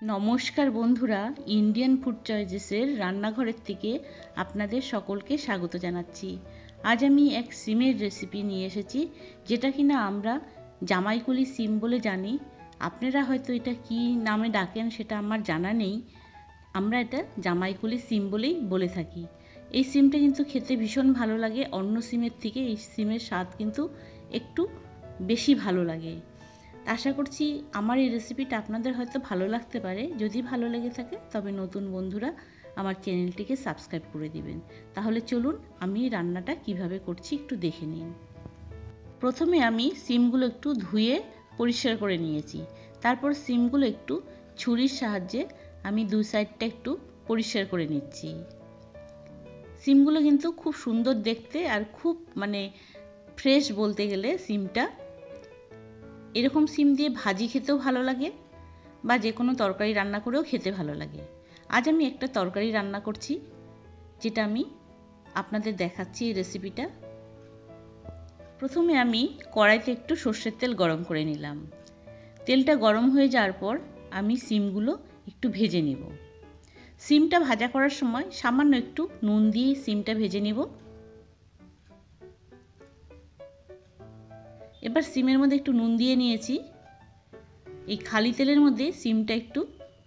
নমস্কার বন্ধুরা, Indian food চয়েসেসের রান্নাঘরের থেকে আপনাদের সকলকে স্বাগত জানাচ্ছি। আজ আমি এক সিমের রেসিপি নিয়ে এসেছি, যেটা কিনা আমরা জামাইকুলি সিম বলে জানি। আপনারা হয়তো এটা কি নামে ডাকেন সেটা আমার জানা নেই। আমরা এটা জামাইকুলি সিম বলেই বলে থাকি। এই সিমটা কিন্তু খেতে ভীষণ ভালো লাগে। অন্য সিমের থেকে এই সিমের স্বাদ কিন্তু একটু বেশি ভালো লাগে। আশা করছি আমার এই রেসিপিটা আপনাদের হয়তো ভালো লাগতে পারে। যদি ভালো লেগে থাকে তবে নতুন বন্ধুরা আমার চ্যানেলটিকে সাবস্ক্রাইব করে দিবেন। তাহলে চলুন আমি রান্নাটা কিভাবে করছি একটু দেখে নিন। প্রথমে আমি সিমগুলো একটু ধুয়ে পরিষ্কার করে নিয়েছি। তারপর সিমগুলো একটু ছুরির সাহায্যে আমি দুই সাইডটা একটু পরিষ্কার করে নিচ্ছি। সিমগুলো কিন্তু খুব সুন্দর দেখতে আর খুব ফ্রেশ বলতে গেলে সিমটা। এরকম সিম দিয়ে ভাজি খেতেও ভালো লাগে বা যে কোনো তরকারি রান্না করেও খেতে ভালো লাগে। আজ আমি একটা তরকারি রান্না করছি, যেটা আমি আপনাদের দেখাচ্ছি এই রেসিপিটা। প্রথমে আমি কড়াইতে একটু সর্ষের তেল গরম করে নিলাম। তেলটা গরম হয়ে যাওয়ার পর আমি সিমগুলো একটু ভেজে নিব। সিমটা ভাজা করার সময় সামান্য একটু নুন দিয়ে সিমটা ভেজে নিব। এবার সিমের মধ্যে একটু নুন দিয়ে নিয়েছি। এই খালি তেলের মধ্যে সিমটা একটু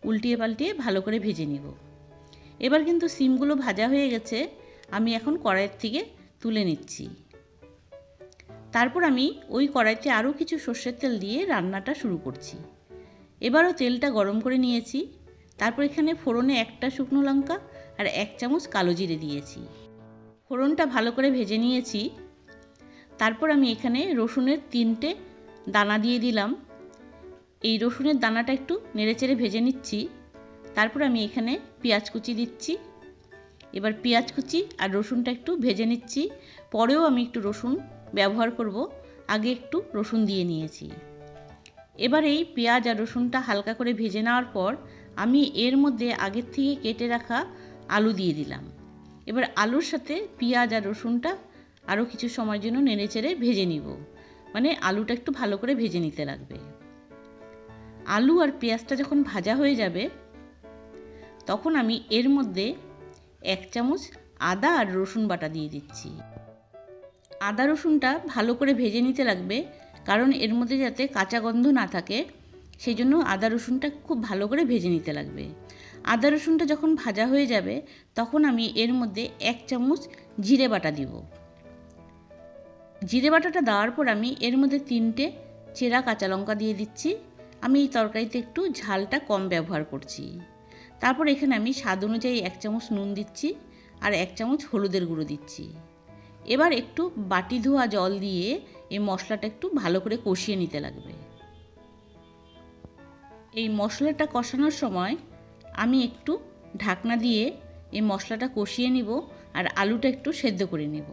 উল্টিয়ে পাল্টিয়ে ভালো করে ভেজে নিব। এবার কিন্তু সিমগুলো ভাজা হয়ে গেছে, আমি এখন কড়াইয়ের থেকে তুলে নিচ্ছি। তারপর আমি ওই কড়াইতে আরও কিছু সর্ষের তেল দিয়ে রান্নাটা শুরু করছি। এবারও তেলটা গরম করে নিয়েছি। তারপর এখানে ফোড়নে একটা শুকনো লঙ্কা আর 1 চামচ কালো জিরে দিয়েছি। ফোড়নটা ভালো করে ভেজে নিয়েছি। তারপর আমি এখানে রসুনের 3টে দানা দিয়ে দিলাম। এই রসুনের দানাটা একটু নেড়েচেড়ে ভেজে নিচ্ছি। তারপর আমি এখানে পেঁয়াজ কুচি দিচ্ছি। এবার পেঁয়াজ কুচি আর রসুনটা একটু ভেজে নিচ্ছি। পরেও আমি একটু রসুন ব্যবহার করব, আগে একটু রসুন দিয়ে নিয়েছি। এবার এই পেঁয়াজ আর রসুনটা হালকা করে ভেজে নেওয়ার পর আমি এর মধ্যে আগের থেকে কেটে রাখা আলু দিয়ে দিলাম। এবার আলুর সাথে পেঁয়াজ আর রসুনটা আরও কিছু সময়ের জন্য নেড়েচেড়ে ভেজে নিব। আলুটা একটু ভালো করে ভেজে নিতে লাগবে। আলু আর পেঁয়াজটা যখন ভাজা হয়ে যাবে তখন আমি এর মধ্যে 1 চামচ আদা আর রসুন বাটা দিয়ে দিচ্ছি। আদা রসুনটা ভালো করে ভেজে নিতে লাগবে, কারণ এর মধ্যে যাতে কাঁচা গন্ধ না থাকে সেই জন্য আদা রসুনটা খুব ভালো করে ভেজে নিতে লাগবে। আদা রসুনটা যখন ভাজা হয়ে যাবে তখন আমি এর মধ্যে 1 চামচ জিরে বাটা দিব। জিরে বাটাটা দেওয়ার পর আমি এর মধ্যে 3টে চেরা কাঁচা লঙ্কা দিয়ে দিচ্ছি। আমি এই তরকারিতে একটু ঝালটা কম ব্যবহার করছি। তারপর এখানে আমি স্বাদ অনুযায়ী 1 চামচ নুন দিচ্ছি আর 1 চামচ হলুদের গুঁড়ো দিচ্ছি। এবার একটু বাটি ধোয়া জল দিয়ে এই মশলাটা একটু ভালো করে কষিয়ে নিতে লাগবে। এই মশলাটা কষানোর সময় আমি একটু ঢাকনা দিয়ে এই মশলাটা কষিয়ে নিব আর আলুটা একটু সেদ্ধ করে নেব।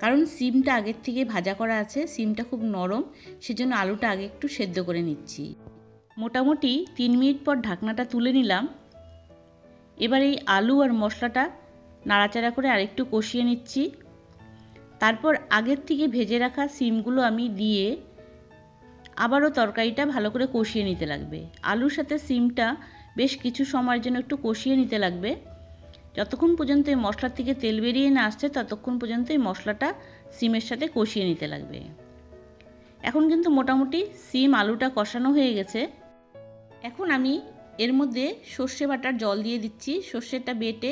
কারণ সিমটা আগের থেকে ভাজা করা আছে, সিমটা খুব নরম, সেজন্য আলুটা আগে একটু সেদ্ধ করে নিচ্ছি। মোটামুটি 3 মিনিট পর ঢাকনাটা তুলে নিলাম। এবার এই আলু আর মশলাটা নাড়াচাড়া করে আরেকটু কষিয়ে নিচ্ছি। তারপর আগের থেকে ভেজে রাখা সিমগুলো আমি দিয়ে আবারও তরকারিটা ভালো করে কষিয়ে নিতে লাগবে। আলুর সাথে সিমটা বেশ কিছু সময়ের জন্য একটু কষিয়ে নিতে লাগবে। যতক্ষণ পর্যন্ত এই মশলার থেকে তেল বেরিয়ে না আসছে ততক্ষণ পর্যন্ত এই মশলাটা সিমের সাথে কষিয়ে নিতে লাগবে। এখন কিন্তু মোটামুটি সিম আলুটা কষানো হয়ে গেছে। এখন আমি এর মধ্যে সর্ষে বাটার জল দিয়ে দিচ্ছি। সর্ষেটা বেটে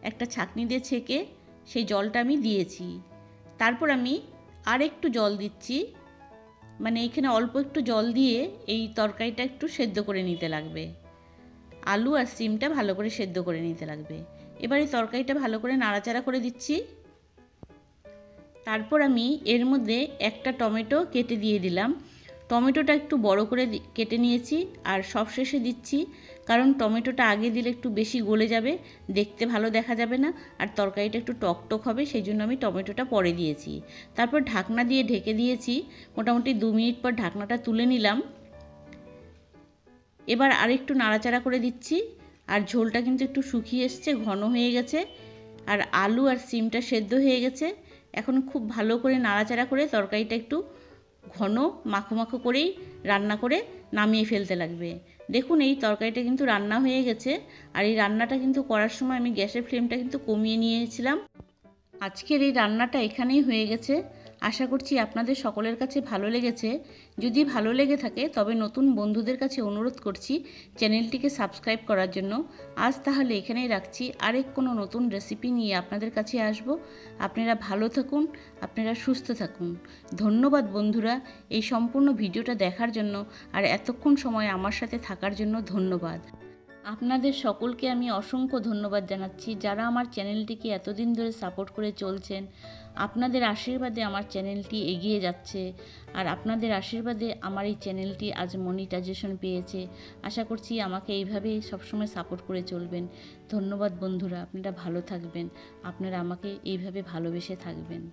একটা ছাঁকনি দিয়ে ছেঁকে সেই জলটা আমি দিয়েছি। তারপর আমি আর একটু জল দিচ্ছি। এখানে অল্প একটু জল দিয়ে এই তরকারিটা একটু সেদ্ধ করে নিতে লাগবে। আলু আর সিমটা ভালো করে সেদ্ধ করে নিতে লাগবে। এবার এই তরকারিটা ভালো করে নাড়াচাড়া করে দিচ্ছি। তারপর আমি এর মধ্যে একটা টমেটো কেটে দিয়ে দিলাম। টমেটোটা একটু বড় করে কেটে নিয়েছি আর সবশেষে দিচ্ছি, কারণ টমেটোটা আগে দিলে একটু বেশি গলে যাবে, দেখতে ভালো দেখা যাবে না, আর তরকারিটা একটু টকটক হবে, সেই জন্য আমি টমেটোটা পরে দিয়েছি। তারপর ঢাকনা দিয়ে ঢেকে দিয়েছি। মোটামুটি 2 মিনিট পর ঢাকনাটা তুলে নিলাম। এবার আরেকটু নাড়াচাড়া করে দিচ্ছি। আর ঝোলটা কিন্তু একটু শুকিয়ে এসছে, ঘন হয়ে গেছে, আর আলু আর সিমটা সেদ্ধ হয়ে গেছে। এখন খুব ভালো করে নাড়াচাড়া করে তরকারিটা একটু ঘন মাখো মাখো করেই রান্না করে নামিয়ে ফেলতে লাগবে। দেখুন এই তরকারিটা কিন্তু রান্না হয়ে গেছে। আর এই রান্নাটা কিন্তু করার সময় আমি গ্যাসের ফ্লেমটা কিন্তু কমিয়ে নিয়েছিলাম। আজকের এই রান্নাটা এখানেই হয়ে গেছে। আশা করছি আপনাদের সকলের কাছে ভালো লেগেছে। যদি ভালো লেগে থাকে তবে নতুন বন্ধুদের কাছে অনুরোধ করছি চ্যানেলটিকে সাবস্ক্রাইব করার জন্য। আজ তাহলে এখানেই রাখছি, আরেক কোনো নতুন রেসিপি নিয়ে আপনাদের কাছে আসব। আপনারা ভালো থাকুন, আপনারা সুস্থ থাকুন। ধন্যবাদ বন্ধুরা এই সম্পূর্ণ ভিডিওটা দেখার জন্য আর এতক্ষণ সময় আমার সাথে থাকার জন্য ধন্যবাদ। আপনাদের সকলকে আমি অসংখ্য ধন্যবাদ জানাচ্ছি যারা আমার চ্যানেলটিকে এতদিন ধরে সাপোর্ট করে চলছেন। আপনাদের আশীর্বাদে আমার চ্যানেলটি এগিয়ে যাচ্ছে আর আপনাদের আশীর্বাদে আমার এই চ্যানেলটি আজ মনিটাইজেশন পেয়েছে। আশা করছি আমাকে এইভাবেই সবসময় সাপোর্ট করে চলবেন। ধন্যবাদ বন্ধুরা, আপনারা ভালো থাকবেন, আপনারা আমাকে এইভাবে ভালোবেসে থাকবেন।